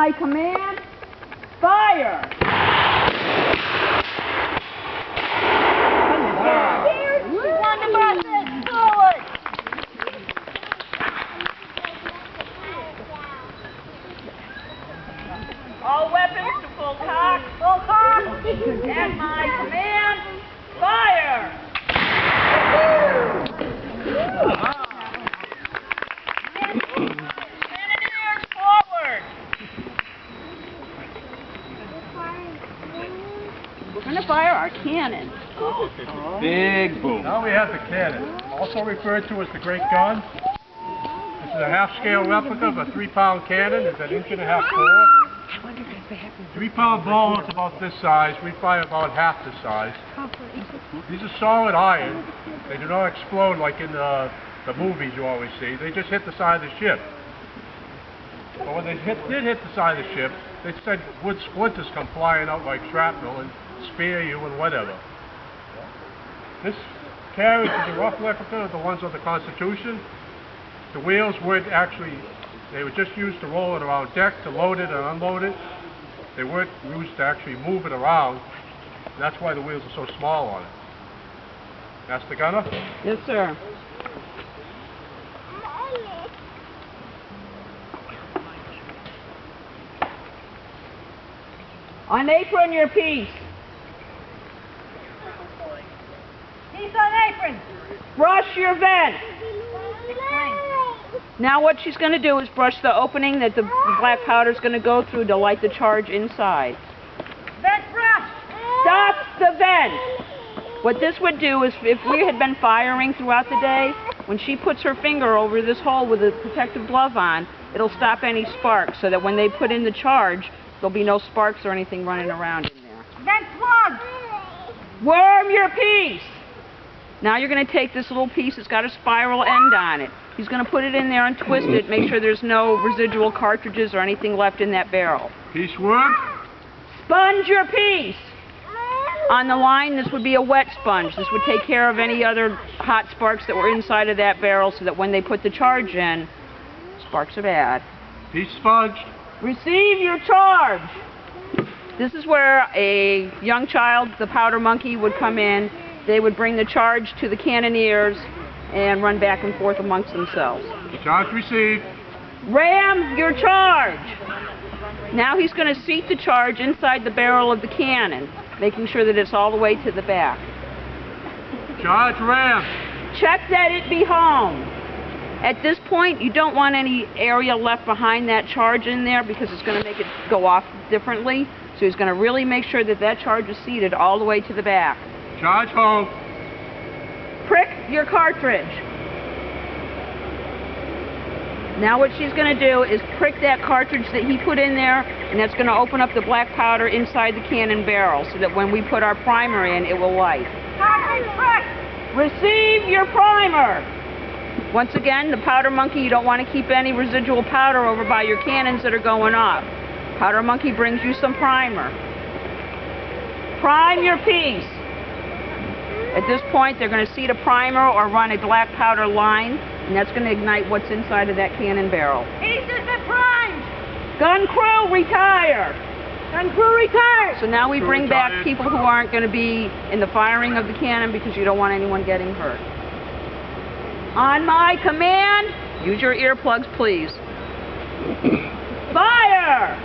my command, fire! All weapons to full cock. Full cock. At my command, fire! Cannoneers forward. We're going to fire our cannon. Big boom. Now we have the cannon, also referred to as the great gun. This is a half-scale replica of a 3-pound cannon. It's an 1.5 inch bore. 3-pound ball is about this size. We fire about half the size. These are solid iron. They do not explode like in the movies you always see. They just hit the side of the ship. But when they did hit the side of the ship, they said wood splinters come flying out like shrapnel and spear you and whatever. This carriage is a rough replica of the ones of the Constitution. The wheels weren't actually, they were just used to roll it around deck, to load it and unload it. They weren't used to actually move it around. That's why the wheels are so small on it. That's the gunner? Yes, sir. On your piece. Piece on apron. Brush your vent. Now what she's going to do is brush the opening that the black powder is going to go through to light the charge inside. Vent brush. Stop the vent. What this would do is, if we had been firing throughout the day, when she puts her finger over this hole with a protective glove on, it'll stop any sparks, so that when they put in the charge, there'll be no sparks or anything running around in there. Vent plug. Worm your piece. Now you're going to take this little piece, it's got a spiral end on it. He's going to put it in there and twist it, make sure there's no residual cartridges or anything left in that barrel. Piece worm. Sponge your piece. On the line, this would be a wet sponge. This would take care of any other hot sparks that were inside of that barrel, so that when they put the charge in, sparks are bad. Piece sponged. Receive your charge. This is where a young child, the powder monkey, would come in. They would bring the charge to the cannoneers and run back and forth amongst themselves. Charge received. Ram your charge. Now he's going to seat the charge inside the barrel of the cannon, making sure that it's all the way to the back. Charge ram. Check that it be home. At this point, you don't want any area left behind that charge in there, because it's going to make it go off differently. So he's going to really make sure that that charge is seated all the way to the back. Charge home. Prick your cartridge. Now what she's going to do is prick that cartridge that he put in there, and that's going to open up the black powder inside the cannon barrel, so that when we put our primer in, it will light. Cartridge prick. Receive your primer. Once again, the powder monkey, you don't want to keep any residual powder over by your cannons that are going off. Powder monkey brings you some primer. Prime your piece. At this point, they're going to seat a primer or run a black powder line, and that's going to ignite what's inside of that cannon barrel. Pieces are primed. Gun crew, retire. Gun crew retired. So now we bring back people who aren't going to be in the firing of the cannon, because you don't want anyone getting hurt. On my command, use your earplugs, please. Fire!